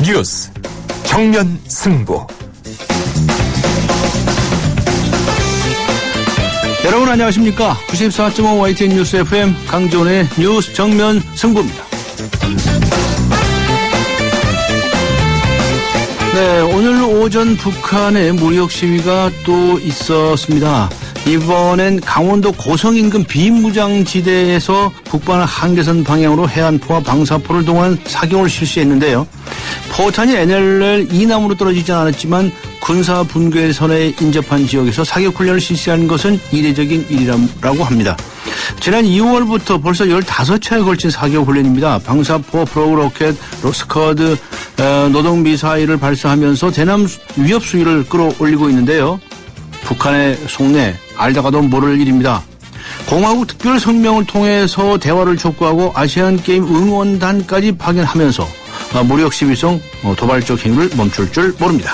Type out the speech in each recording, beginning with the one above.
뉴스 정면 승부. 여러분 안녕하십니까? 94.5 YTN 뉴스 FM 강지원의 뉴스 정면 승부입니다. 네, 오늘 오전 북한의 무력 시위가 또 있었습니다. 이번엔 강원도 고성 인근 비무장지대에서 북방 한계선 방향으로 해안포와 방사포를 동원 사격을 실시했는데요. 포탄이 NLL 이남으로 떨어지지 않았지만 군사 분계선에 인접한 지역에서 사격 훈련을 실시한 것은 이례적인 일이라고 합니다. 지난 2월부터 벌써 15차에 걸친 사격 훈련입니다. 방사포, 프로로켓, 스커드, 노동미사일을 발사하면서 대남 위협 수위를 끌어올리고 있는데요. 북한의 속내 알다가도 모를 일입니다. 공화국 특별 성명을 통해서 대화를 촉구하고 아시안게임 응원단까지 파견하면서 무력 시위성 도발적 행위를 멈출 줄 모릅니다.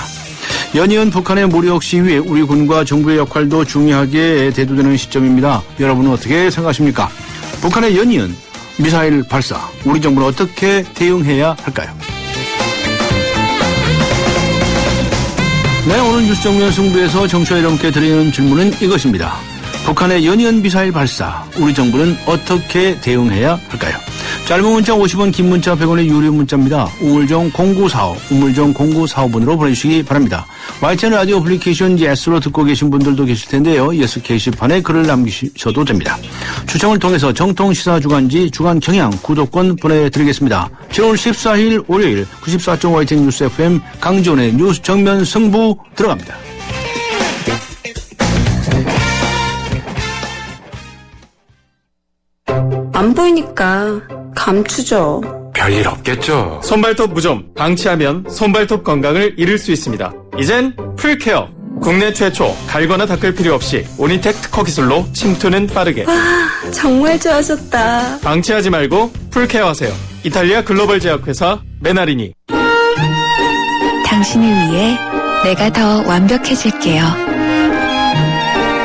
연이은 북한의 무력 시위에 우리 군과 정부의 역할도 중요하게 대두되는 시점입니다. 여러분은 어떻게 생각하십니까? 북한의 연이은 미사일 발사, 우리 정부는 어떻게 대응해야 할까요? 네, 오늘 뉴스 정면 승부에서 정치와 여러분께 드리는 질문은 이것입니다. 북한의 연이은 미사일 발사, 우리 정부는 어떻게 대응해야 할까요? 짧은 문자 50원, 긴 문자 100원의 유료 문자입니다. 우물정 0945, 우물정 0945번으로 보내주시기 바랍니다. YTN 라디오 어플리케이션 예스로 듣고 계신 분들도 계실 텐데요. 예스 게시판에 글을 남기셔도 됩니다. 추첨을 통해서 정통시사주간지 주간경향 구독권 보내드리겠습니다. 7월 14일 월요일 94.5 YTN 뉴스 FM 강지원의 뉴스 정면 승부 들어갑니다. 안 보이니까 감추죠. 별일 없겠죠. 손발톱 무좀, 방치하면 손발톱 건강을 잃을 수 있습니다. 이젠 풀케어. 국내 최초 갈거나 닦을 필요 없이 오니텍 특허 기술로 침투는 빠르게. 와, 정말 좋아졌다. 방치하지 말고 풀케어 하세요. 이탈리아 글로벌 제약회사 메나리니. 당신을 위해 내가 더 완벽해질게요.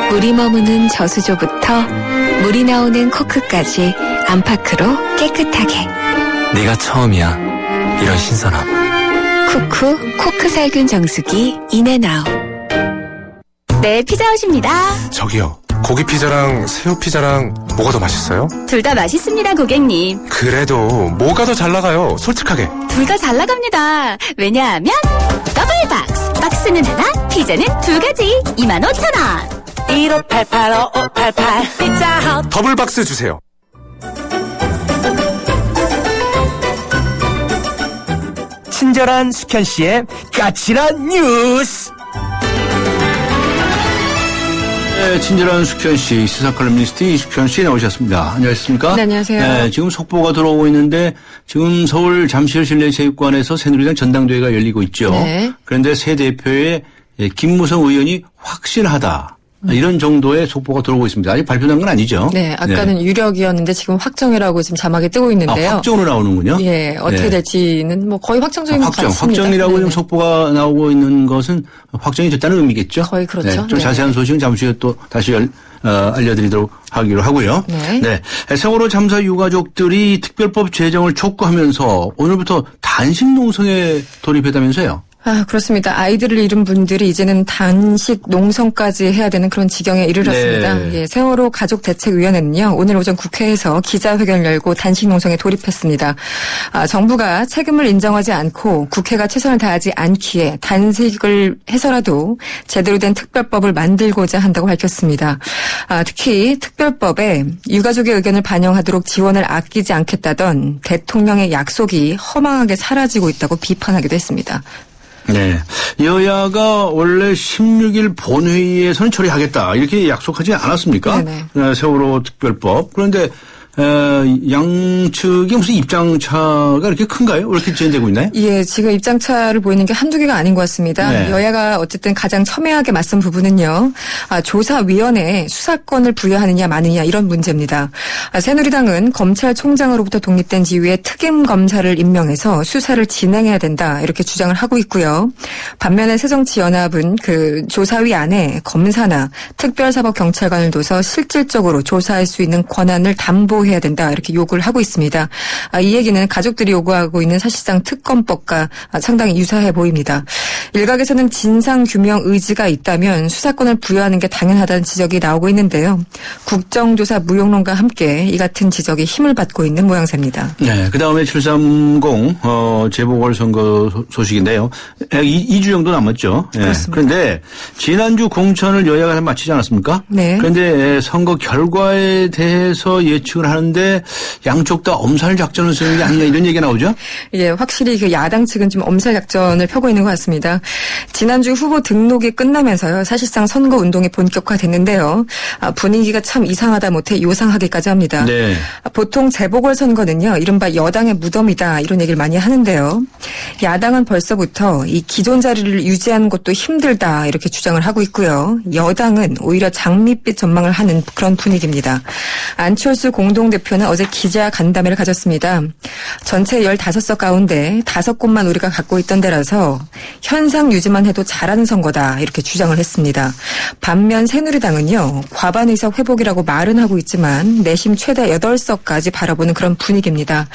물이 머무는 저수조부터 물이 나오는 코크까지 안파크로 깨끗하게. 네가 처음이야. 이런 신선함. 쿠쿠 코크 살균 정수기 인앤아웃. 네, 피자헛입니다. 저기요, 고기 피자랑 새우 피자랑 뭐가 더 맛있어요? 둘 다 맛있습니다, 고객님. 그래도 뭐가 더 잘 나가요? 솔직하게. 둘 다 잘 나갑니다. 왜냐하면 더블박스. 박스는 하나, 피자는 두 가지. 25,000원. 1588-5588 피자헛. 더블박스 주세요. 친절한 숙현 씨의 까칠한 뉴스. 네, 친절한 숙현 씨, 시사 칼럼니스트 이숙현 씨 나오셨습니다. 안녕하십니까? 네, 안녕하세요. 네, 지금 속보가 들어오고 있는데 지금 서울 잠실 실내체육관에서 새누리당 전당대회가 열리고 있죠. 네. 그런데 새 대표의 김무성 의원이 확실하다. 이런 정도의 속보가 들어오고 있습니다. 아직 발표된 건 아니죠? 네, 아까는 유력이었는데 지금 확정이라고 지금 자막에 뜨고 있는데요. 확정으로 나오는군요. 예, 어떻게 네. 될지는 뭐 거의 확정적인 것 같습니다. 확정이라고 네네. 지금 속보가 나오고 있는 것은 확정이 됐다는 의미겠죠? 거의 그렇죠. 네, 좀 네. 자세한 소식은 잠시 후에 또 다시 알려드리도록 하기로 하고요. 네. 세월호 참사 유가족들이 특별법 제정을 촉구하면서 오늘부터 단식 농성에 돌입했다면서요? 아, 그렇습니다. 아이들을 잃은 분들이 이제는 단식 농성까지 해야 되는 그런 지경에 이르렀습니다. 네. 예, 세월호 가족대책위원회는요, 오늘 오전 국회에서 기자회견을 열고 단식 농성에 돌입했습니다. 정부가 책임을 인정하지 않고 국회가 최선을 다하지 않기에 단식을 해서라도 제대로 된 특별법을 만들고자 한다고 밝혔습니다. 특히 특별법에 유가족의 의견을 반영하도록 지원을 아끼지 않겠다던 대통령의 약속이 허망하게 사라지고 있다고 비판하기도 했습니다. 네. 여야가 원래 16일 본회의에서는 처리하겠다. 이렇게 약속하지 않았습니까? 네네. 세월호 특별법. 그런데 양측이 무슨 입장차가 이렇게 큰가요? 왜 이렇게 진행되고 있나요? 예, 지금 입장차를 보이는 게 한두 개가 아닌 것 같습니다. 네. 여야가 어쨌든 가장 첨예하게 맞선 부분은요. 조사위원회에 수사권을 부여하느냐 마느냐 이런 문제입니다. 새누리당은 검찰총장으로부터 독립된 지위에 특임검사를 임명해서 수사를 진행해야 된다 이렇게 주장을 하고 있고요. 반면에 새정치연합은 그 조사위 안에 검사나 특별사법경찰관을 둬서 실질적으로 조사할 수 있는 권한을 담보해 검토해야 된다 이렇게 요구를 하고 있습니다. 이 얘기는 가족들이 요구하고 있는 사실상 특검법과 상당히 유사해 보입니다. 일각에서는 진상규명 의지가 있다면 수사권을 부여하는 게 당연하다는 지적이 나오고 있는데요. 국정조사 무용론과 함께 이 같은 지적이 힘을 받고 있는 모양새입니다. 네, 그다음에 730 재보궐선거 소식인데요. 2주 정도 남았죠. 네. 그렇습니다. 그런데 지난주 공천을 여야가 마치지 않았습니까? 네. 그런데 선거 결과에 대해서 예측을 하는데 양쪽 다 엄살 작전을 쓰는 게 아니냐 이런 얘기가 나오죠? 예, 확실히 그 야당 측은 좀 엄살 작전을 펴고 있는 것 같습니다. 지난주 후보 등록이 끝나면서요. 사실상 선거 운동이 본격화됐는데요. 분위기가 참 이상하다 못해 요상하기까지 합니다. 네. 보통 재보궐선거는요. 이른바 여당의 무덤이다 이런 얘기를 많이 하는데요. 야당은 벌써부터 이 기존 자리를 유지하는 것도 힘들다 이렇게 주장을 하고 있고요. 여당은 오히려 장밋빛 전망을 하는 그런 분위기입니다. 안철수 공동대표는 어제 기자 간담회를 가졌습니다. 전체 15석 가운데 5곳만 우리가 갖고 있던 데라서 현상 유지만 해도 잘하는 선거다 이렇게 주장을 했습니다. 반면 새누리당은요. 과반 의석 회복이라고 말은 하고 있지만 내심 최대 8석까지 바라보는 그런 분위기입니다.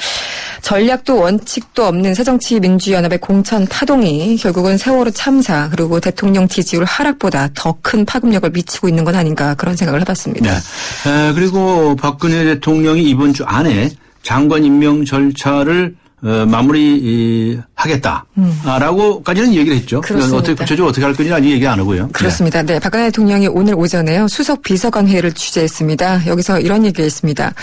전략도 원칙도 없는 새정치민주연합의 공천 파동이 결국은 세월호 참사 그리고 대통령 지지율 하락보다 더 큰 파급력을 미치고 있는 건 아닌가 그런 생각을 해봤습니다. 네. 그리고 박근혜 대통령이 이번 주 안에 장관 임명 절차를 마무리하겠다라고까지는 얘기를 했죠. 그렇습니다. 어떻게 구체적으로 어떻게 할 건지 아직 얘기 안 하고요. 그렇습니다. 네, 박근혜 대통령이 오늘 오전에요. 수석 비서관 회의를 주재했습니다. 여기서 이런 얘기를 했습니다.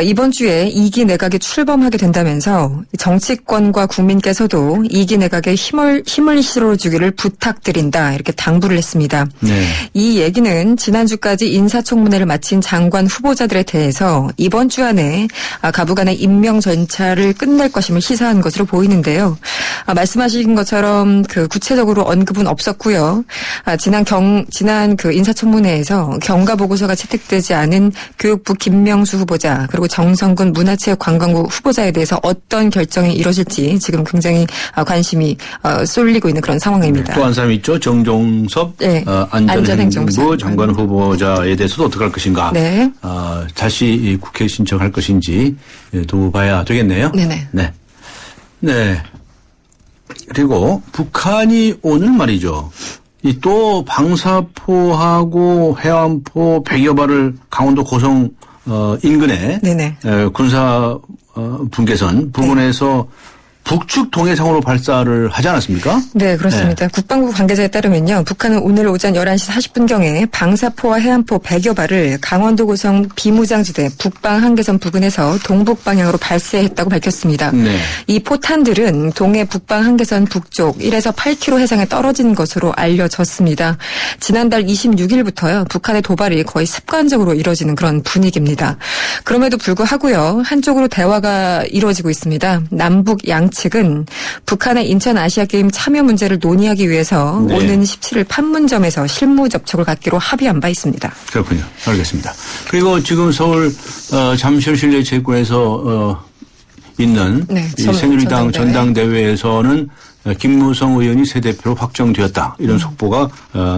이번 주에 2기 내각이 출범하게 된다면서 정치권과 국민께서도 2기 내각에 힘을 실어주기를 부탁드린다 이렇게 당부를 했습니다. 네. 이 얘기는 지난주까지 인사청문회를 마친 장관 후보자들에 대해서 이번 주 안에 가부간의 임명 절차를 끝낼 것임을 시사한 것으로 보이는데요. 말씀하신 것처럼 그 구체적으로 언급은 없었고요. 지난 그 인사청문회에서 경과 보고서가 채택되지 않은 교육부 김명수 후보자 그리고 정성근 문화체육관광부 후보자에 대해서 어떤 결정이 이루어질지 지금 굉장히 관심이 쏠리고 있는 그런 상황입니다. 또 한 사람이 있죠. 정종섭 네. 안전행정부 장관 후보자에 대해서도 어떻게 할 것인가. 네. 다시 국회에 신청할 것인지 두고 봐야 되겠네요. 네네. 네. 그리고 북한이 오늘 말이죠. 이 또 방사포하고 해안포 100여 발을 강원도 고성 인근에 네네. 군사 분계선 부근에서 북측 동해상으로 발사를 하지 않았습니까? 네, 그렇습니다. 국방부 관계자에 따르면요. 북한은 오늘 오전 11시 40분경에 방사포와 해안포 100여 발을 강원도 고성 비무장지대 북방 한계선 부근에서 동북 방향으로 발사했다고 밝혔습니다. 네. 이 포탄들은 동해 북방 한계선 북쪽 1에서 8km 해상에 떨어진 것으로 알려졌습니다. 지난달 26일부터요. 북한의 도발이 거의 습관적으로 이루어지는 그런 분위기입니다. 그럼에도 불구하고요. 한쪽으로 대화가 이루어지고 있습니다. 남북 양측은 북한의 인천 아시아게임 참여 문제를 논의하기 위해서 네. 오는 17일 판문점에서 실무 접촉을 갖기로 합의한 바 있습니다. 그렇군요. 알겠습니다. 그리고 지금 서울 잠실 실내 체육관에서 있는 네, 이 새누리당 전당대회에서는 김무성 의원이 새 대표로 확정되었다. 이런 속보가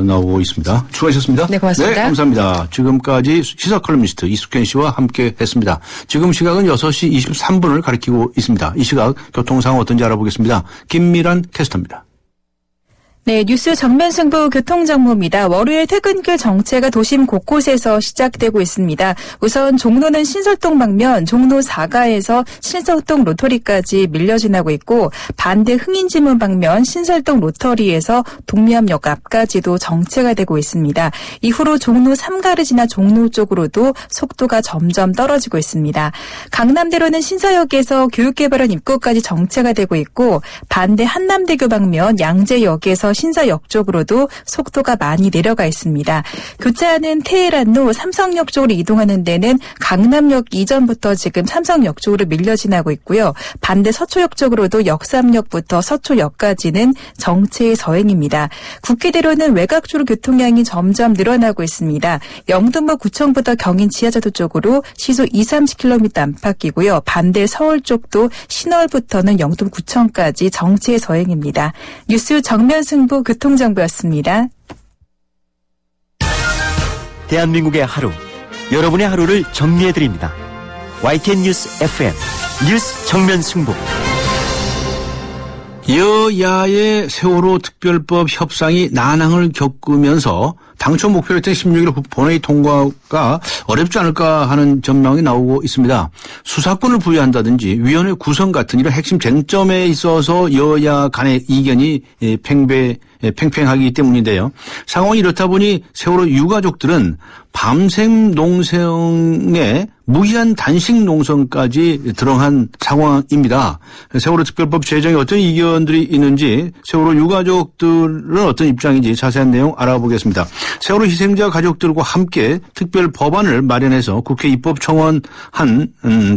나오고 있습니다. 수고하셨습니다. 네, 고맙습니다. 네, 감사합니다. 지금까지 시사 컬럼니스트 이숙현 씨와 함께했습니다. 지금 시각은 6시 23분을 가리키고 있습니다. 이 시각 교통 상황 어떤지 알아보겠습니다. 김미란 캐스터입니다. 네, 뉴스 정면 승부 교통정보입니다. 월요일 퇴근길 정체가 도심 곳곳에서 시작되고 있습니다. 우선 종로는 신설동 방면 종로 4가에서 신설동 로터리까지 밀려 지나고 있고 반대 흥인지문 방면 신설동 로터리에서 동묘암역 앞까지도 정체가 되고 있습니다. 이후로 종로 3가를 지나 종로 쪽으로도 속도가 점점 떨어지고 있습니다. 강남대로는 신사역에서 교육개발원 입구까지 정체가 되고 있고 반대 한남대교 방면 양재역에서 신사역 쪽으로도 속도가 많이 내려가 있습니다. 교차하는 테헤란로 삼성역 쪽으로 이동하는 데는 강남역 이전부터 지금 삼성역 쪽으로 밀려 지나고 있고요. 반대 서초역 쪽으로도 역삼역부터 서초역까지는 정체의 서행입니다. 국회대로는 외곽 쪽으로 교통량이 점점 늘어나고 있습니다. 영등포 구청부터 경인 지하자도 쪽으로 시속 20-30km 안팎이고요. 반대 서울 쪽도 신월부터는 영등구청까지 정체의 서행입니다. 뉴스 정면 승부 교통정보였습니다. 대한민국의 하루, 여러분의 하루를 정리해드립니다. YTN 뉴스 FM 뉴스 정면 승부. 여야의 세월호 특별법 협상이 난항을 겪으면서 당초 목표였던 16일 본회의 통과가 어렵지 않을까 하는 전망이 나오고 있습니다. 수사권을 부여한다든지 위원회 구성 같은 이런 핵심 쟁점에 있어서 여야 간의 이견이 팽팽하기 때문인데요. 상황이 이렇다 보니 세월호 유가족들은 밤샘 농성에 무기한 단식 농성까지 들어간 상황입니다. 세월호 특별법 제정에 어떤 이견들이 있는지 세월호 유가족들은 어떤 입장인지 자세한 내용 알아보겠습니다. 세월호 희생자 가족들과 함께 특별 법안을 마련해서 국회 입법청원한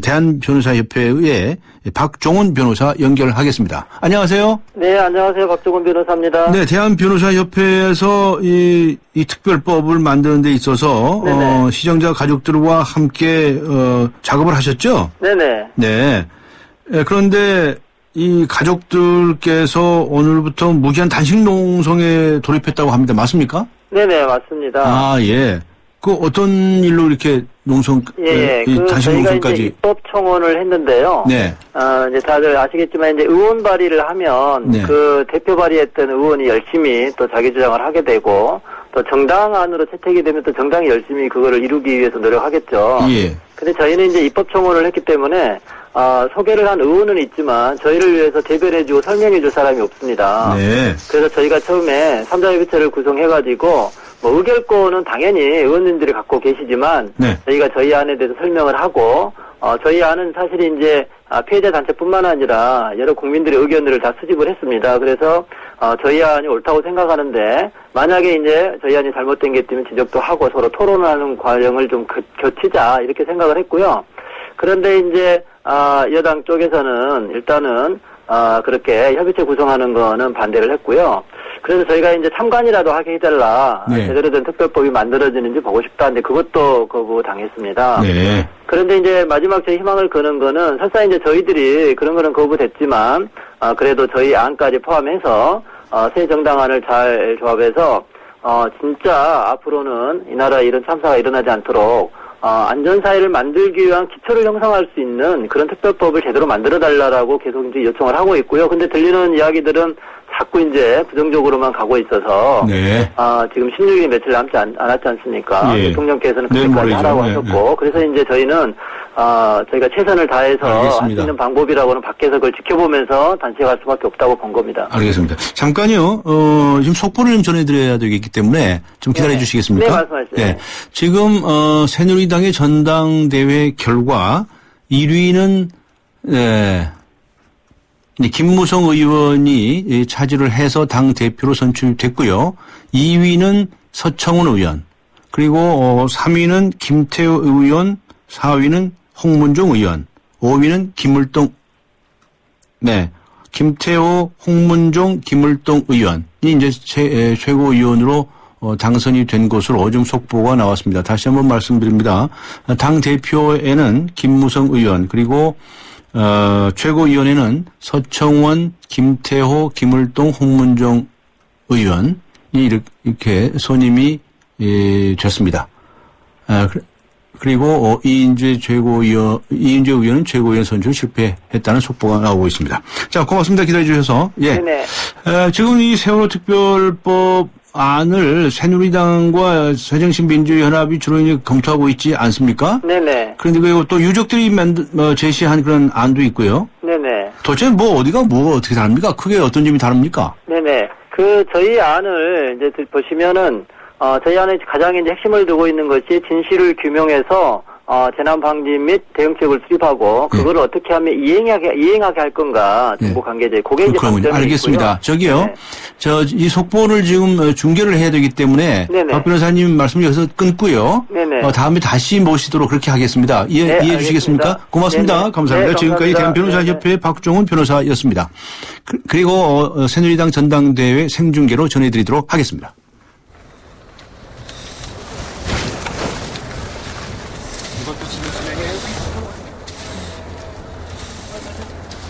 대한변호사협회의 박종훈 변호사 연결하겠습니다. 안녕하세요. 네, 안녕하세요. 박종훈 변호사입니다. 네, 대한변호사협회에서 이 특별법을 만드는 데 있어서 희생자 가족들과 함께 작업을 하셨죠? 네네. 네. 그런데 이 가족들께서 오늘부터 무기한 단식 농성에 돌입했다고 합니다. 맞습니까? 네네, 맞습니다. 아, 예. 그 어떤 일로 이렇게 농성, 단식 저희가 농성까지. 이제 입법 청원을 했는데요. 네. 이제 다들 아시겠지만 이제 의원 발의를 하면 네. 그 대표 발의했던 의원이 열심히 또 자기 주장을 하게 되고 또 정당 안으로 채택이 되면 또 정당이 열심히 그거를 이루기 위해서 노력하겠죠. 예. 근데 저희는 이제 입법 청원을 했기 때문에 소개를 한 의원은 있지만 저희를 위해서 대변해주고 설명해줄 사람이 없습니다. 네. 그래서 저희가 처음에 3자협의체를 구성해가지고 뭐 의결권은 당연히 의원님들이 갖고 계시지만 네. 저희가 저희 안에 대해서 설명을 하고 저희 안은 사실 이제 피해자 단체뿐만 아니라 여러 국민들의 의견들을 다 수집을 했습니다. 그래서 저희 안이 옳다고 생각하는데 만약에 이제 저희 안이 잘못된 게 있다면 지적도 하고 서로 토론하는 과정을 좀 거치자 이렇게 생각을 했고요. 그런데 이제 여당 쪽에서는 일단은 그렇게 협의체 구성하는 거는 반대를 했고요. 그래서 저희가 이제 참관이라도 하게 해달라. 네. 제대로 된 특별법이 만들어지는지 보고 싶다는데 그것도 거부당했습니다. 네. 그런데 이제 마지막 제 희망을 거는 거는 설사 이제 저희들이 그런 거는 거부됐지만 그래도 저희 안까지 포함해서 새 정당안을 잘 조합해서 진짜 앞으로는 이 나라에 이런 참사가 일어나지 않도록 안전사회를 만들기 위한 기초를 형성할 수 있는 그런 특별법을 제대로 만들어달라고 계속 이제 요청을 하고 있고요. 근데 들리는 이야기들은 자꾸 이제 부정적으로만 가고 있어서, 네. 지금 16일이 며칠 남지 않았지 않습니까? 예. 대통령께서는 내일 그렇게까지 모레죠. 하라고 네, 하셨고, 그래서 이제 저희는, 저희가 최선을 다해서 할 수 알겠습니다. 있는 방법이라고는 밖에서 그걸 지켜보면서 단식할 수밖에 없다고 본 겁니다. 알겠습니다. 잠깐요. 지금 속보를 좀 전해드려야 되겠기 때문에 좀 기다려 네. 주시겠습니까? 네, 말씀하시죠. 네. 지금 새누리당의 전당대회 결과 1위는 김무성 의원이 차지를 해서 당 대표로 선출됐고요. 2위는 서청원 의원, 그리고 3위는 김태호 의원, 4위는 홍문종 의원, 5위는 김을동, 김태호, 홍문종, 김을동 의원이 이제 최고위원으로 당선이 된 것으로 어제 속보가 나왔습니다. 다시 한번 말씀드립니다. 당 대표에는 김무성 의원, 그리고 최고위원회는 서청원, 김태호, 김을동, 홍문종 의원이 이렇게 선임이 됐습니다. 그리고 이인재 의원은 최고위원 선출 실패했다는 속보가 나오고 있습니다. 자, 고맙습니다. 기다려 주셔서. 예. 네네. 지금 이 세월호 특별법 안을 새누리당과 새정신민주연합이 주로 이제 검토하고 있지 않습니까? 네네. 그런데 그리고 또 유족들이 제시한 그런 안도 있고요. 네네. 도대체 어디가 어떻게 다릅니까? 크게 어떤 점이 다릅니까? 네네. 저희 안을 이제 보시면은, 저희 안에 가장 이제 핵심을 두고 있는 것이 진실을 규명해서, 재난 방지 및 대응책을 수립하고, 그거를 어떻게 하면 이행하게 할 건가, 정보 관계자, 그게 이제 그렇군요. 알겠습니다. 있고요. 저기요. 네. 이 속보를 지금 중계를 해야 되기 때문에, 네네. 박 변호사님 말씀 여기서 끊고요. 네네. 다음에 다시 모시도록 그렇게 하겠습니다. 이해해 주시겠습니까? 알겠습니다. 고맙습니다. 네네. 감사합니다. 네, 지금까지 감사합니다. 대한변호사협회 박종훈 변호사였습니다. 그리고 새누리당 전당대회 생중계로 전해드리도록 하겠습니다.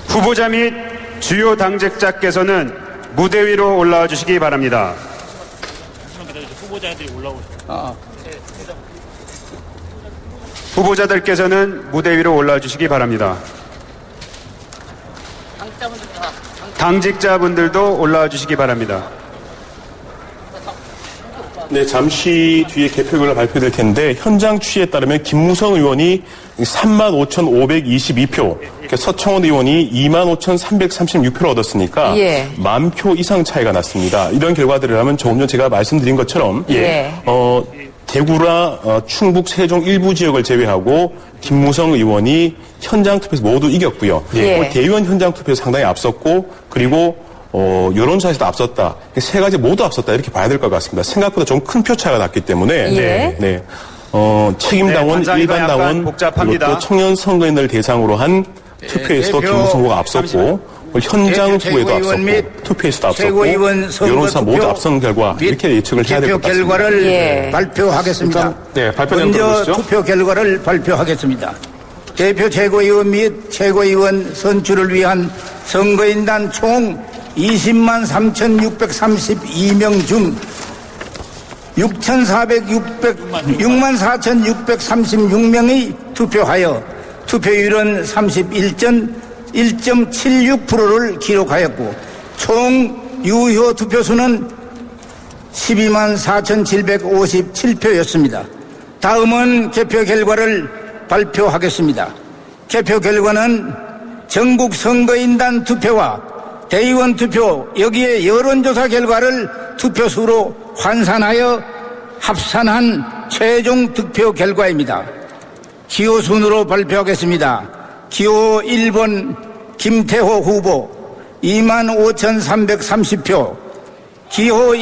후보자 및 주요 당직자께서는 무대 위로 올라와 주시기 바랍니다. 후보자들이 올라오죠. 후보자들께서는 무대 위로 올라와 주시기 바랍니다. 당직자분들도 올라와 주시기 바랍니다. 네, 잠시 뒤에 개표 결과 발표될 텐데 현장 취재에 따르면 김무성 의원이 35,522표, 서청원 의원이 25,336표를 얻었으니까 예. 10,000표 이상 차이가 났습니다. 이런 결과들을 하면 조금 전 제가 말씀드린 것처럼 대구라 충북 세종 일부 지역을 제외하고 김무성 의원이 현장 투표에서 모두 이겼고요. 대의원 현장 투표에서 상당히 앞섰고 그리고 여론조사에서도 앞섰다. 세 가지 모두 앞섰다. 이렇게 봐야 될 것 같습니다. 생각보다 좀 큰 표 차이가 났기 때문에 책임당원, 일반당원, 그리고 또 청년 선거인들 대상으로 한 투표에서도 김무성 후보가 앞섰고 현장 투표에도 앞섰고 투표에서도 앞섰고 여론조사 모두 앞선 결과 이렇게 예측을 해야 될 것 같습니다. 결과를 발표하겠습니다. 먼저 투표 결과를 발표하겠습니다. 대표 최고위원 및 최고위원 선출을 위한 선거인단 총 20만 3,632명 중 64,636명이 투표하여 투표율은 31.76%를 기록하였고 총 유효 투표수는 12만 4,757표였습니다. 다음은 개표 결과를 발표하겠습니다. 개표 결과는 전국 선거인단 투표와 대의원 투표 여기에 여론조사 결과를 투표수로 환산하여 합산한 최종 득표 결과입니다. 기호 순으로 발표하겠습니다. 기호 1번 김태호 후보 25,330표, 기호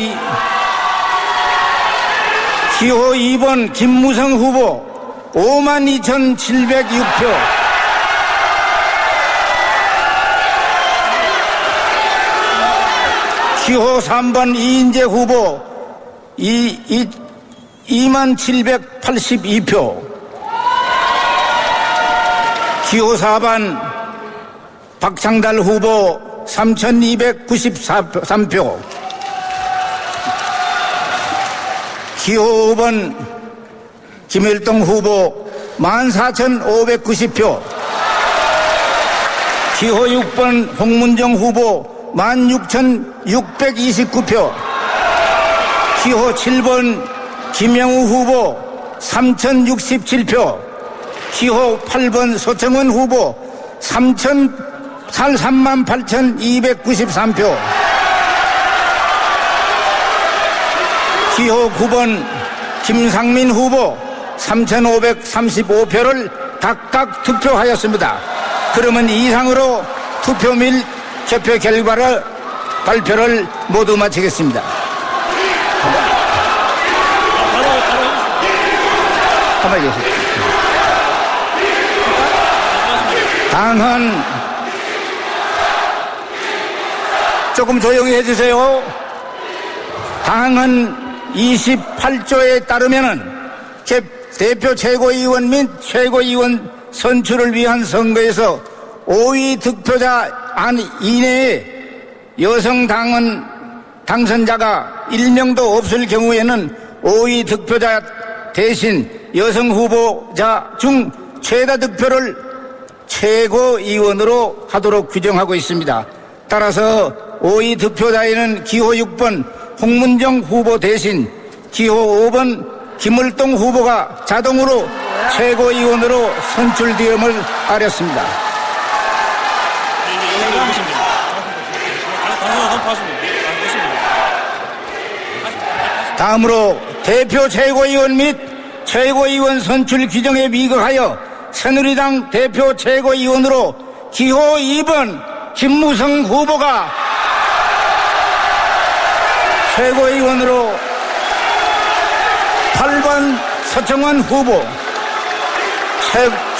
2번 김무성 후보 52,706표, 기호 3번 이인재 후보 2782표, 기호 4번 박창달 후보 3293표, 기호 5번 김일동 후보 14,590표, 기호 6번 홍문정 후보 16,629표, 기호 7번 김영우 후보 3,067표, 기호 8번 서청원 후보 38,293표, 기호 9번 김상민 후보 3,535표를 각각 투표하였습니다. 그러면 이상으로 투표 및 개표 결과를 발표를 모두 마치겠습니다. 가만히 계세요. 당헌 조금 조용히 해주세요. 당헌 28조에 따르면은 대표 최고위원 및 최고위원 선출을 위한 선거에서 5위 득표자 안 이내에 여성 당원 당선자가 1명도 없을 경우에는 5위 득표자 대신 여성 후보자 중 최다 득표를 최고위원으로 하도록 규정하고 있습니다. 따라서 5위 득표자에는 기호 6번 홍문정 후보 대신 기호 5번 김을동 후보가 자동으로 최고위원으로 선출되음을 아렸습니다. 다음으로 대표 최고위원 및 최고위원 선출 규정에 위반하여 새누리당 대표 최고위원으로 기호 2번 김무성 후보가 최고위원으로 8번 서청원 후보,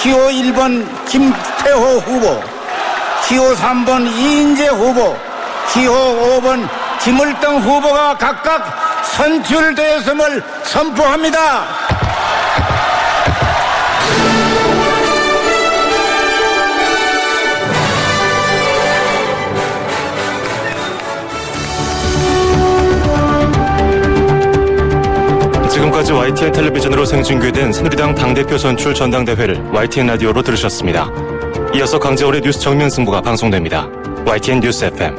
기호 1번 김태호 후보, 기호 3번 이인재 후보, 기호 5번 김을동 후보가 각각 선출되었음을 선포합니다. 지금까지 YTN 텔레비전으로 생중계된 새누리당 당대표 선출 전당대회를 YTN 라디오로 들으셨습니다. 이어서 강재원의 뉴스 정면 승부가 방송됩니다. YTN 뉴스 FM.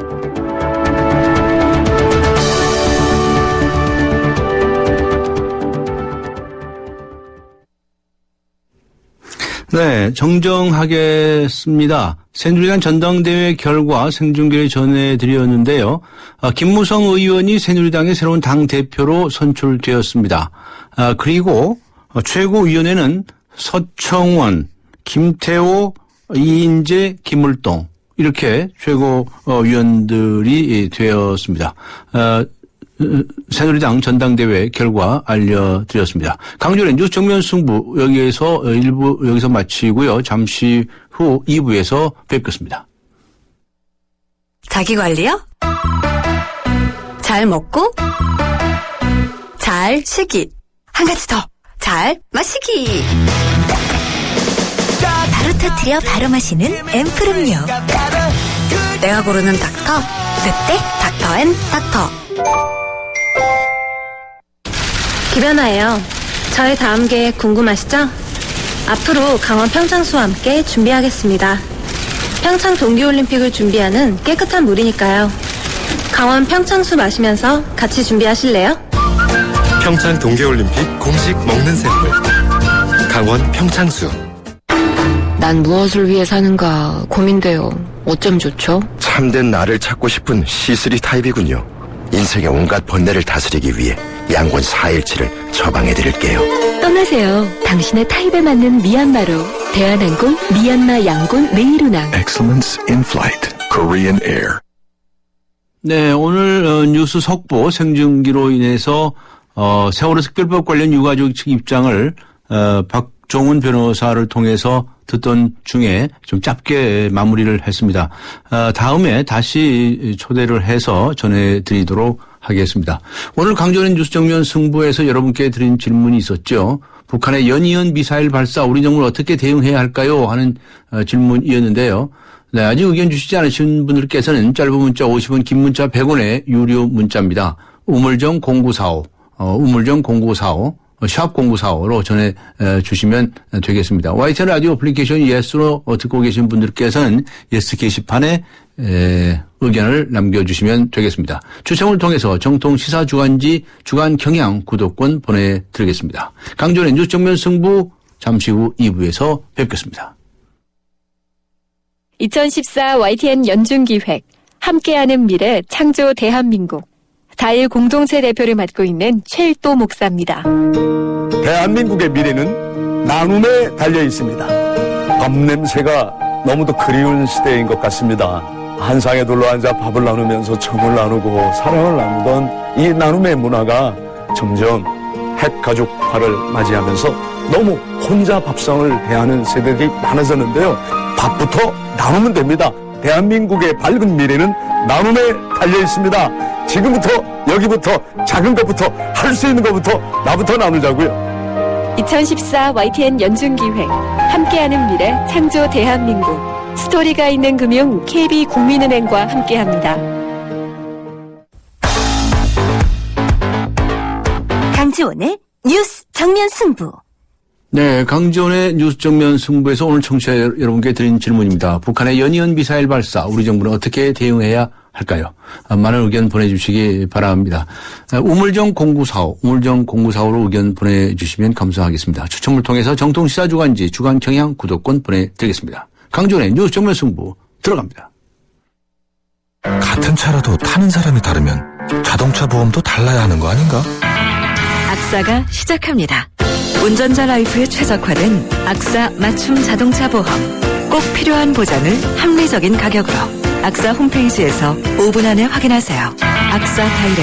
네, 정정하겠습니다. 새누리당 전당대회 결과 생중계를 전해드렸는데요. 김무성 의원이 새누리당의 새로운 당대표로 선출되었습니다. 그리고 최고위원회는 서청원, 김태호, 이인재, 김을동 이렇게 최고위원들이 되었습니다. 새누리당 전당대회 결과 알려드렸습니다. 강조의 뉴스 정면 승부 여기서 마치고요. 잠시 후 2부에서 뵙겠습니다. 자기관리요? 잘 먹고 잘 쉬기. 한 가지 더. 잘 마시기. 바로 터뜨려 바로 마시는 앰플음료. 내가 고르는 닥터. 그때 닥터앤닥터. 김연아예요. 저의 다음 계획 궁금하시죠? 앞으로 강원 평창수와 함께 준비하겠습니다. 평창 동계올림픽을 준비하는 깨끗한 물이니까요. 강원 평창수 마시면서 같이 준비하실래요? 평창 동계올림픽 공식 먹는 샘물. 강원 평창수. 난 무엇을 위해 사는가 고민돼요. 어쩜 좋죠? 참된 나를 찾고 싶은 C3 타입이군요. 인생의 온갖 번뇌를 다스리기 위해 양곤 4일치를 처방해드릴게요. 떠나세요. 당신의 타입에 맞는 미얀마로. 대한항공 미얀마 양곤 메이루낭. Excellence in flight. Korean Air. 네, 오늘 뉴스 속보 생중계로 인해서 세월호 특별법 관련 유가족 측 입장을 박종훈 변호사를 통해서 듣던 중에 좀 짧게 마무리를 했습니다. 다음에 다시 초대를 해서 전해드리도록 하겠습니다. 오늘 강조는 뉴스 정면 승부에서 여러분께 드린 질문이 있었죠. 북한의 연이은 미사일 발사 우리 정부는 어떻게 대응해야 할까요? 하는 질문이었는데요. 네, 아직 의견 주시지 않으신 분들께서는 짧은 문자 50원, 긴 문자 100원의 유료 문자입니다. 우물정 0945, 우물정 0945. 샵 0945로 전해주시면 되겠습니다. YTN 라디오 애플리케이션 예스로 듣고 계신 분들께서는 예스 게시판에 의견을 남겨주시면 되겠습니다. 추첨을 통해서 정통 시사주간지 주간 경향 구독권 보내드리겠습니다. 강조의 뉴스 정면 승부 잠시 후 2부에서 뵙겠습니다. 2014 YTN 연중기획 함께하는 미래 창조 대한민국 다일 공동체 대표를 맡고 있는 최일도 목사입니다. 대한민국의 미래는 나눔에 달려 있습니다. 밥 냄새가 너무도 그리운 시대인 것 같습니다. 한 상에 둘러앉아 밥을 나누면서 정을 나누고 사랑을 나누던 이 나눔의 문화가 점점 핵가족화를 맞이하면서 너무 혼자 밥상을 대하는 세대들이 많아졌는데요. 밥부터 나누면 됩니다. 대한민국의 밝은 미래는 나눔에 달려 있습니다. 지금부터 여기부터 작은 것부터 할 수 있는 것부터 나부터 나누자고요. 2014 YTN 연중기획 함께하는 미래 창조 대한민국 스토리가 있는 금융 KB국민은행과 함께합니다. 강지원의 뉴스 정면 승부. 네, 강지원의 뉴스 정면 승부에서 오늘 청취자 여러분께 드린 질문입니다. 북한의 연이은 미사일 발사 우리 정부는 어떻게 대응해야 할까요? 많은 의견 보내주시기 바랍니다. 우물정 0945, 우물정 0945로 의견 보내주시면 감사하겠습니다. 추첨을 통해서 정통 시사주간지 주간 경향 구독권 보내드리겠습니다. 강지원의 뉴스 정면 승부 들어갑니다. 같은 차라도 타는 사람이 다르면 자동차 보험도 달라야 하는 거 아닌가? 악사가 시작합니다. 운전자 라이프에 최적화된 악사 맞춤 자동차 보험. 꼭 필요한 보장을 합리적인 가격으로. 악사 홈페이지에서 5분 안에 확인하세요. 악사 다이렉트.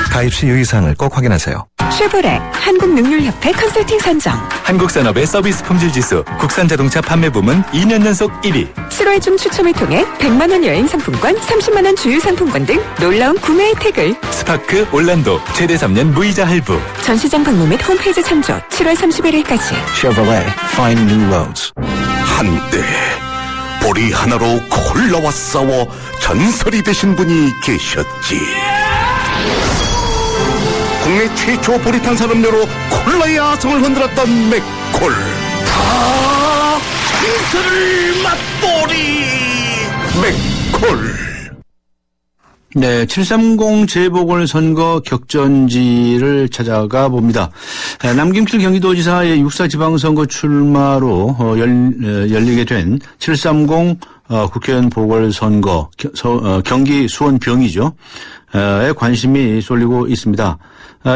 가입 시 유의사항을 꼭 확인하세요. 쉐보레 한국능률협회 컨설팅 선정. 한국산업의 서비스 품질지수 국산 자동차 판매 부문 2년 연속 1위. 7월 중 추첨을 통해 100만 원 여행 상품권, 30만 원 주유 상품권 등 놀라운 구매 혜택을. 스파크 올란도 최대 3년 무이자 할부. 전시장 방문 및 홈페이지 참조 7월 31일까지. Chevrolet Find New Roads. 한때 보리 하나로 콜라와 싸워 전설이 되신 분이 계셨지. 국내 최초 보리탄산 음료로 콜라의 아성을 흔들었던 맥콜. 다 이슬을 맛보리 맥콜. 네, 730 재보궐선거 격전지를 찾아가 봅니다. 남김칠 경기도지사의 6.4 지방선거 출마로 열리게 된 730 국회의원 보궐선거 경기 수원병이죠. 에 관심이 쏠리고 있습니다.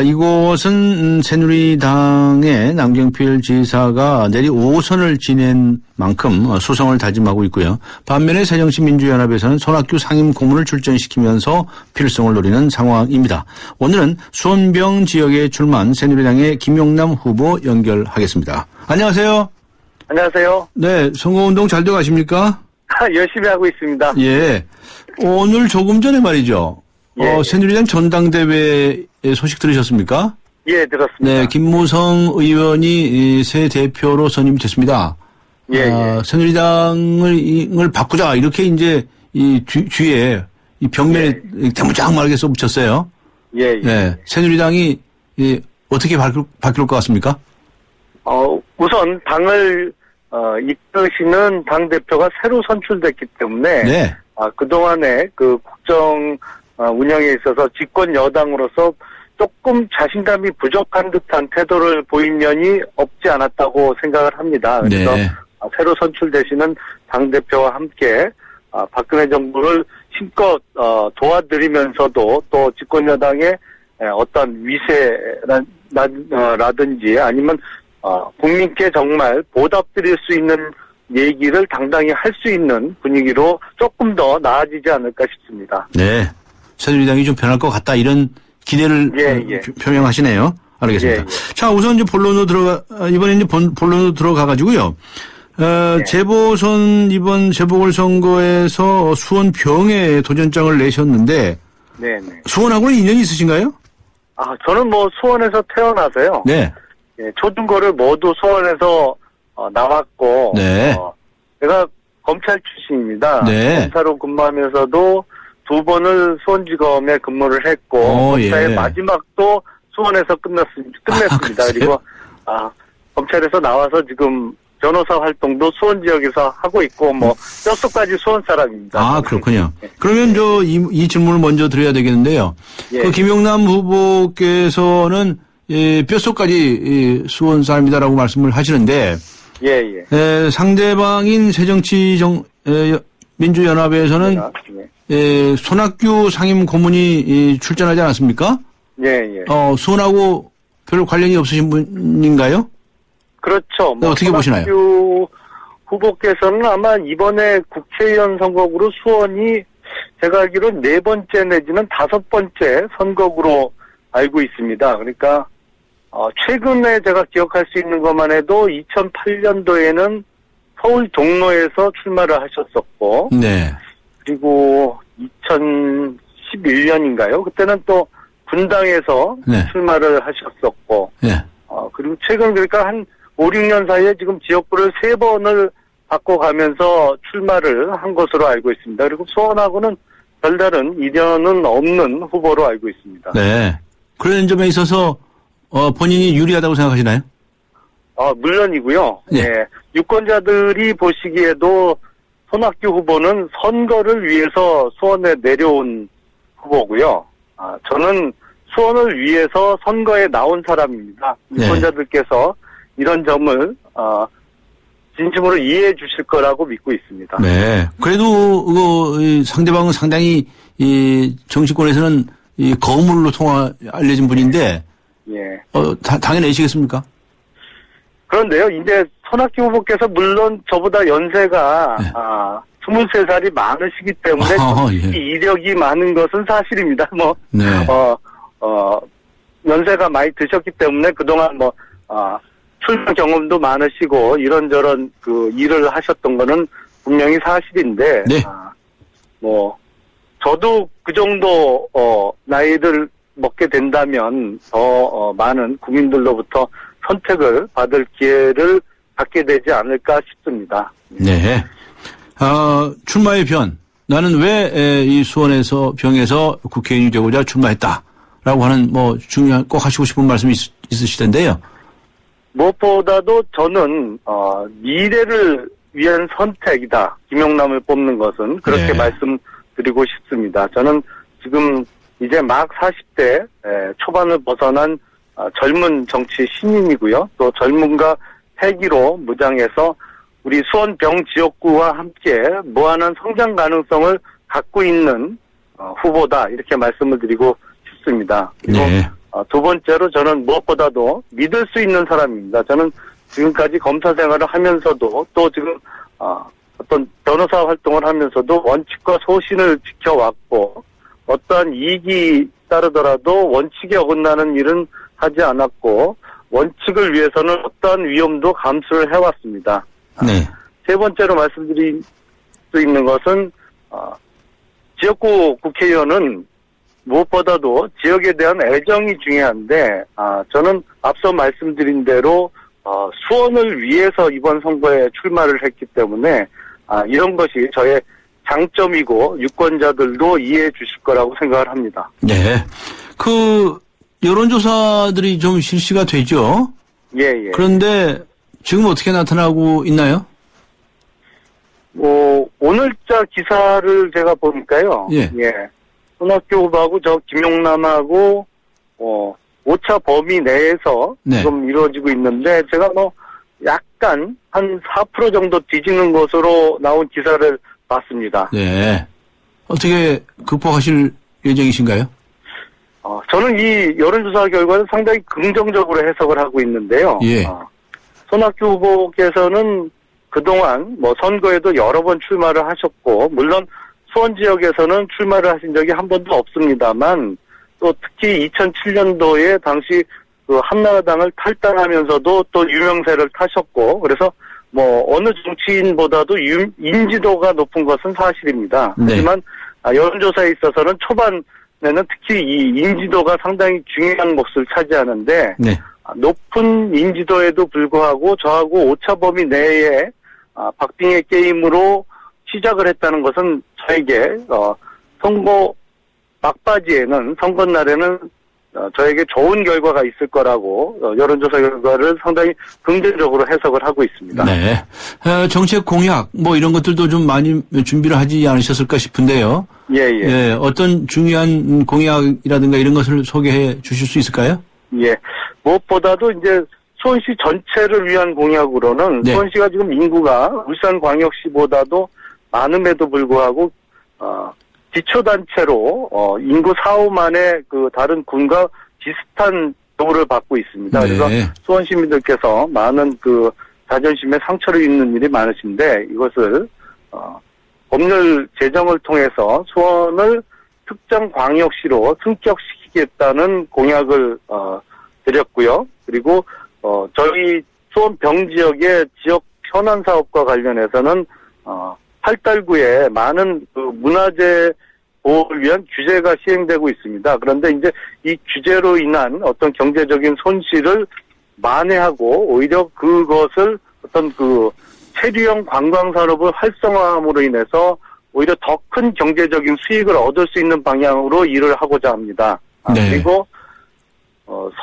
이곳은 새누리당의 남경필 지사가 내리 5선을 지낸 만큼 수성을 다짐하고 있고요. 반면에 새정치민주연합에서는 손학규 상임 고문을 출전시키면서 필성을 노리는 상황입니다. 오늘은 수원병 지역에 출마한 새누리당의 김용남 후보 연결하겠습니다. 안녕하세요. 안녕하세요. 네, 선거운동 잘 되고 가십니까? 열심히 하고 있습니다. 예. 오늘 조금 전에 말이죠. 예. 새누리당 전당대회 소식 들으셨습니까? 예, 들었습니다. 네, 김무성 의원이 새 대표로 선임이 됐습니다. 예. 새누리당을 바꾸자 이렇게 이제 이 뒤에 이 벽면에 대문짝만하게 써붙였어요. 예. 네, 새누리당이 어떻게 바뀔 것 같습니까? 우선 당을 이끄시는 당 대표가 새로 선출됐기 때문에 네. 그동안에 그 국정 운영에 있어서 집권 여당으로서 조금 자신감이 부족한 듯한 태도를 보인 면이 없지 않았다고 생각을 합니다. 그래서 네. 새로 선출되시는 당대표와 함께 박근혜 정부를 힘껏 도와드리면서도 또 집권 여당의 어떤 위세라든지 아니면 국민께 정말 보답드릴 수 있는 얘기를 당당히 할 수 있는 분위기로 조금 더 나아지지 않을까 싶습니다. 네. 새누리당이 좀 변할 것 같다 이런 기대를 표명하시네요. 알겠습니다. 자, 우선 이제 이번에 이제 본론으로 들어가가지고요. 이번 재보궐선거에서 수원병에 도전장을 내셨는데. 네네. 수원하고는 인연이 있으신가요? 저는 수원에서 태어나서요. 네. 초중고를 모두 수원에서 나왔고. 네. 제가 검찰 출신입니다. 네. 검사로 근무하면서도 2번을 수원지검에 근무를 했고 검사의 마지막도 수원에서 끝냈습니다. 그리고 검찰에서 나와서 지금 변호사 활동도 수원 지역에서 하고 있고 뼛속까지 수원 사람입니다. 그렇군요. 그러면 이 질문을 먼저 드려야 되겠는데요. 그 김용남 후보께서는 뼛속까지 수원 사람이다라고 말씀을 하시는데 상대방인 새정치민주연합에서는 손학규 상임 고문이 출전하지 않았습니까? 수원하고 별 관련이 없으신 분인가요? 그렇죠. 어떻게 보시나요? 손학규 후보께서는 아마 이번에 국회의원 선거구로 수원이 제가 알기로는 4번째 내지는 5번째 선거구로 알고 있습니다. 그러니까 최근에 제가 기억할 수 있는 것만 해도 2008년도에는 서울 종로에서 출마를 하셨었고 그리고 2011년인가요? 그때는 또 분당에서 출마를 하셨었고 그리고 최근 그러니까 한 5, 6년 사이에 지금 지역구를 3번을 바꿔가면서 출마를 한 것으로 알고 있습니다. 그리고 수원하고는 별다른 인연은 없는 후보로 알고 있습니다. 네. 그런 점에 있어서 본인이 유리하다고 생각하시나요? 물론이고요. 유권자들이 보시기에도 손학규 후보는 선거를 위해서 수원에 내려온 후보고요. 저는 수원을 위해서 선거에 나온 사람입니다. 유권자들께서 이런 점을 진심으로 이해해 주실 거라고 믿고 있습니다. 네. 그래도 상대방은 상당히 정치권에서는 거물로 알려진 분인데 당해내시겠습니까? 그런데요. 이제 손학규 후보께서 물론 저보다 연세가 23살이 많으시기 때문에 이력이 많은 것은 사실입니다. 연세가 많이 드셨기 때문에 그동안 출마 경험도 많으시고 이런저런 일을 하셨던 거는 분명히 사실인데 저도 그 정도 나이를 먹게 된다면 더 많은 국민들로부터 선택을 받을 기회를 갖게 되지 않을까 싶습니다. 네. 출마의 변. 나는 왜 이 수원에서 병에서 국회의원이 되고자 출마했다라는 하는 중요한 꼭 하시고 싶은 말씀이 있으실 텐데요. 무엇보다도 저는 미래를 위한 선택이다. 김용남을 뽑는 것은 그렇게 말씀드리고 싶습니다. 저는 지금 이제 막 40대 초반을 벗어난 젊은 정치 신인이고요. 또 젊음과 패기로 무장해서 우리 수원 병 지역구와 함께 무한한 성장 가능성을 갖고 있는 후보다 이렇게 말씀을 드리고 싶습니다. 그리고 두 번째로 저는 무엇보다도 믿을 수 있는 사람입니다. 저는 지금까지 검사 생활을 하면서도 또 지금 어떤 변호사 활동을 하면서도 원칙과 소신을 지켜왔고 어떠한 이익이 따르더라도 원칙에 어긋나는 일은 하지 않았고 원칙을 위해서는 어떠한 위험도 감수를 해왔습니다. 세 번째로 말씀드릴 수 있는 것은 지역구 국회의원은 무엇보다도 지역에 대한 애정이 중요한데 저는 앞서 말씀드린 대로 수원을 위해서 이번 선거에 출마를 했기 때문에 이런 것이 저의 장점이고 유권자들도 이해해 주실 거라고 생각을 합니다. 네. 여론조사들이 좀 실시가 되죠? 예. 그런데 지금 어떻게 나타나고 있나요? 오늘자 기사를 제가 보니까요. 예. 손학규 후보하고 김용남하고, 5차 범위 내에서 지금 이루어지고 있는데, 제가 약간 한 4% 정도 뒤지는 것으로 나온 기사를 봤습니다. 네. 어떻게 극복하실 예정이신가요? 저는 이 여론조사 결과를 상당히 긍정적으로 해석을 하고 있는데요. 손학규 후보께서는 그동안 선거에도 여러 번 출마를 하셨고, 물론 수원 지역에서는 출마를 하신 적이 한 번도 없습니다만, 또 특히 2007년도에 당시 한나라당을 탈당하면서도 또 유명세를 타셨고, 그래서 어느 정치인보다도 인지도가 높은 것은 사실입니다. 하지만 여론조사에 있어서는 초반에는 특히 이 인지도가 상당히 중요한 몫을 차지하는데, 높은 인지도에도 불구하고 저하고 5차 범위 내에 박빙의 게임으로 시작을 했다는 것은 저에게 선거 막바지에는 선거 날에는 저에게 좋은 결과가 있을 거라고 여론조사 결과를 상당히 긍정적으로 해석을 하고 있습니다. 네. 정책 공약 이런 것들도 좀 많이 준비를 하지 않으셨을까 싶은데요. 예. 어떤 중요한 공약이라든가 이런 것을 소개해 주실 수 있을까요? 예. 무엇보다도 이제 수원시 전체를 위한 공약으로는 수원시가 지금 인구가 울산광역시보다도 많음에도 불구하고 기초단체로 인구 4, 5만의 다른 군과 비슷한 도를 받고 있습니다. 그래서 수원 시민들께서 많은 자존심에 상처를 입는 일이 많으신데 이것을 법률 제정을 통해서 수원을 특정 광역시로 승격시키겠다는 공약을 드렸고요. 그리고 저희 수원 병지역의 지역 현안 사업과 관련해서는 8달구에 많은 문화재 보호를 위한 규제가 시행되고 있습니다. 그런데 이제 이 규제로 인한 어떤 경제적인 손실을 만회하고 오히려 그것을 어떤 체류형 관광산업을 활성화함으로 인해서 오히려 더 큰 경제적인 수익을 얻을 수 있는 방향으로 일을 하고자 합니다. 그리고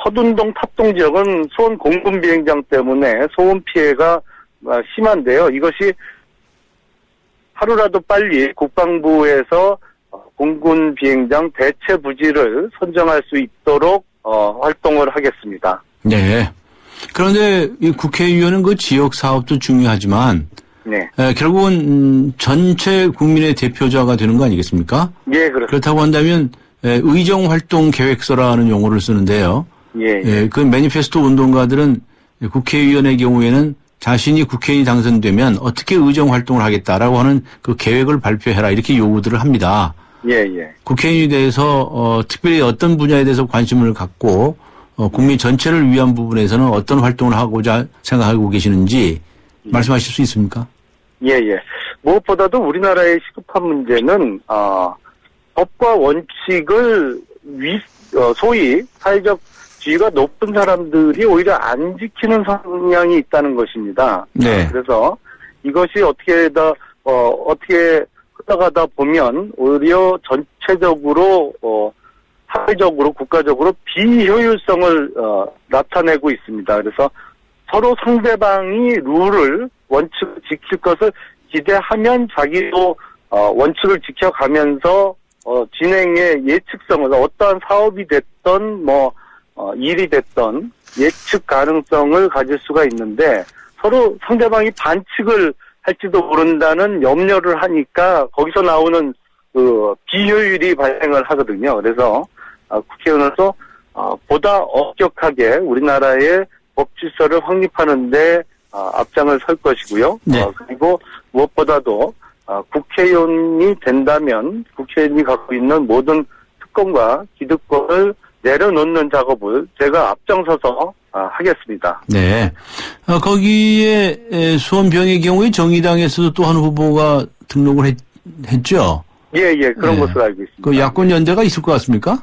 서둔동 탑동 지역은 수원 공군 비행장 때문에 소음 피해가 심한데요. 이것이 하루라도 빨리 국방부에서 공군 비행장 대체 부지를 선정할 수 있도록 활동을 하겠습니다. 네. 그런데 이 국회의원은 지역 사업도 중요하지만 결국은 전체 국민의 대표자가 되는 거 아니겠습니까? 예, 그렇습니다. 그렇다고 한다면 의정활동 계획서라는 용어를 쓰는데요. 그 매니페스토 운동가들은 국회의원의 경우에는 자신이 국회의원이 당선되면 어떻게 의정활동을 하겠다라고 하는 그 계획을 발표해라 이렇게 요구들을 합니다. 국회의원에 대해서 특별히 어떤 분야에 대해서 관심을 갖고 국민 전체를 위한 부분에서는 어떤 활동을 하고자 생각하고 계시는지 말씀하실 수 있습니까? 무엇보다도 우리나라의 시급한 문제는 법과 원칙을 소위 사회적 지위가 높은 사람들이 오히려 안 지키는 성향이 있다는 것입니다. 그래서 이것이 어떻게 흘러가다 보면 오히려 전체적으로 사회적으로 국가적으로 비효율성을 나타내고 있습니다. 그래서 서로 상대방이 룰을 원칙을 지킬 것을 기대하면 자기도 원칙을 지켜가면서 진행의 예측성을 어떠한 사업이 됐던 일이 됐던 예측 가능성을 가질 수가 있는데 서로 상대방이 반칙을 할지도 모른다는 염려를 하니까 거기서 나오는 그 비효율이 발생을 하거든요. 그래서 국회의원으로서 보다 엄격하게 우리나라의 법 질서를 확립하는데 앞장을 설 것이고요. 네. 그리고 무엇보다도 국회의원이 된다면 국회의원이 갖고 있는 모든 특권과 기득권을 내려놓는 작업을 제가 앞장서서 하겠습니다. 네. 거기에 수원병의 경우에 정의당에서도 또 한 후보가 등록을 했죠? 예, 그런 네. 것으로 알고 있습니다. 그 야권 연대가 있을 것 같습니까?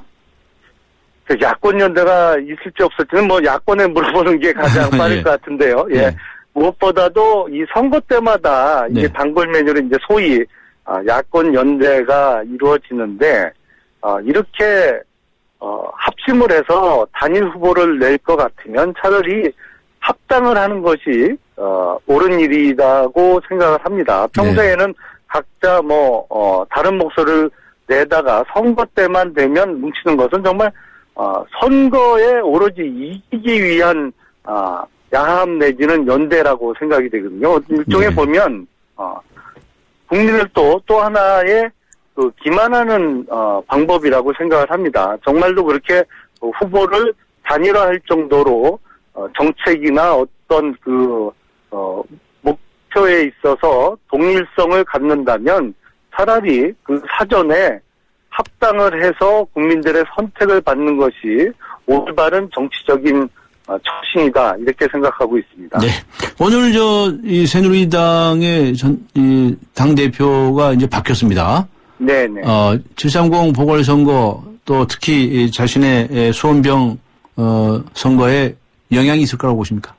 그 야권 연대가 있을지 없을지는 야권에 물어보는 게 가장 빠를 예. 것 같은데요. 예. 네. 무엇보다도 이 선거 때마다 이게 단골 메뉴로 이제 소위 야권 연대가 이루어지는데 이렇게 합심을 해서 단일 후보를 낼 것 같으면 차라리 합당을 하는 것이 옳은 일이라고 생각을 합니다. 평소에는 각자 다른 목소리를 내다가 선거 때만 되면 뭉치는 것은 정말 선거에 오로지 이기기 위한 야합 내지는 연대라고 생각이 되거든요. 일종에 보면 국민을 또 하나의 그 기만하는 방법이라고 생각을 합니다. 정말로 그렇게 후보를 단일화할 정도로 정책이나 어떤 그 목표에 있어서 동일성을 갖는다면 차라리 그 사전에 합당을 해서 국민들의 선택을 받는 것이 올바른 정치적인 혁신이다 이렇게 생각하고 있습니다. 네. 오늘 이 새누리당의 당 대표가 이제 바뀌었습니다. 네네. 730 보궐선거 또 특히 자신의 수원병 선거에 영향이 있을 거라고 보십니까?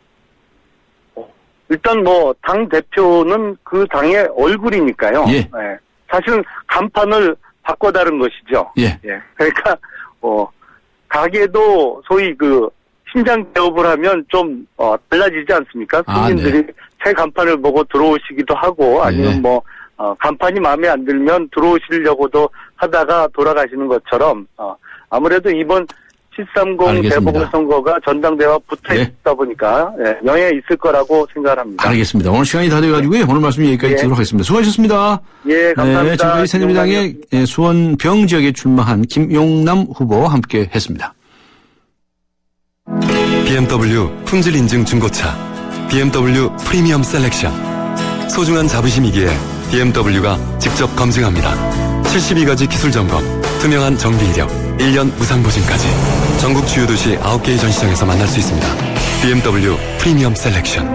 일단 당 대표는 그 당의 얼굴이니까요. 예. 네. 사실은 간판을 바꿔다른 것이죠. 예. 그러니까 가게도 소위 그 신장 개업을 하면 좀 달라지지 않습니까? 국민들이 새 간판을 보고 들어오시기도 하고 아니면 간판이 마음에 안 들면 들어오시려고도 하다가 돌아가시는 것처럼 아무래도 이번 730 재보궐선거가 전당대회와 붙어 있다 보니까 영향이 있을 거라고 생각합니다. 알겠습니다. 오늘 시간이 다 돼가지고요. 오늘 말씀 여기까지 듣도록 하겠습니다. 수고하셨습니다. 예, 감사합니다. 지금까지 새누리당의 수원병 지역에 출마한 김용남 후보와 함께 했습니다. BMW 품질 인증 중고차 BMW 프리미엄 셀렉션 소중한 자부심이기에 BMW가 직접 검증합니다. 72가지 기술 점검, 투명한 정비 이력, 1년 무상 보증까지 전국 주요 도시 9개의 전시장에서 만날 수 있습니다. BMW 프리미엄 셀렉션.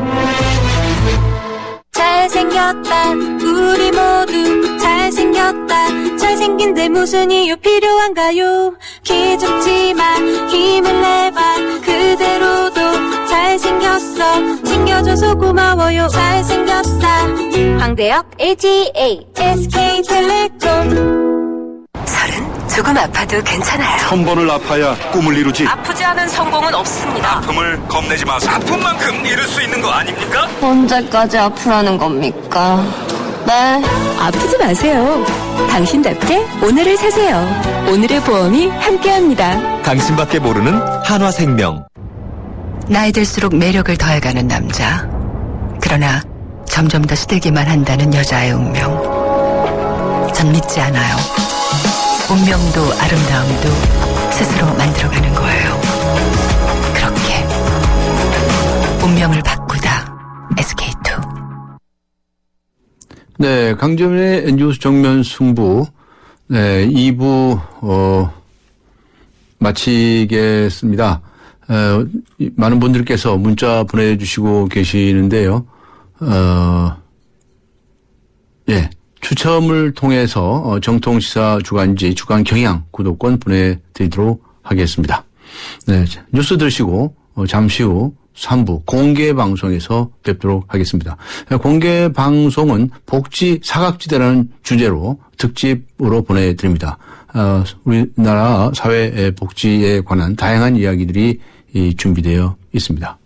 잘생겼다 우리 모두 잘생겼다 잘생긴데 무슨 이유 필요한가요 기죽지만 힘을 내봐 그대로도 잘생겼어 챙겨줘서 고마워요 잘생겼다 황대역 LTA SK텔레콤 조금 아파도 괜찮아요. 한 번을 아파야 꿈을 이루지. 아프지 않은 성공은 없습니다. 아픔을 겁내지 마세요. 아픈 만큼 이룰 수 있는 거 아닙니까? 언제까지 아프라는 겁니까? 네. 아프지 마세요. 당신답게 오늘을 사세요. 오늘의 보험이 함께합니다. 당신밖에 모르는 한화생명. 나이 들수록 매력을 더해가는 남자. 그러나 점점 더 시들기만 한다는 여자의 운명. 전 믿지 않아요. 운명도 아름다움도 스스로 만들어가는 거예요. 그렇게 운명을 바꾸다. SK2. 네, 강점의 뉴스 정면 승부. 네, 2부 마치겠습니다. 많은 분들께서 문자 보내주시고 계시는데요. 추첨을 통해서 정통시사 주간지 주간 경향 구독권 보내드리도록 하겠습니다. 네, 뉴스 들으시고 잠시 후 3부 공개 방송에서 뵙도록 하겠습니다. 공개 방송은 복지 사각지대라는 주제로 특집으로 보내드립니다. 우리나라 사회 복지에 관한 다양한 이야기들이 준비되어 있습니다.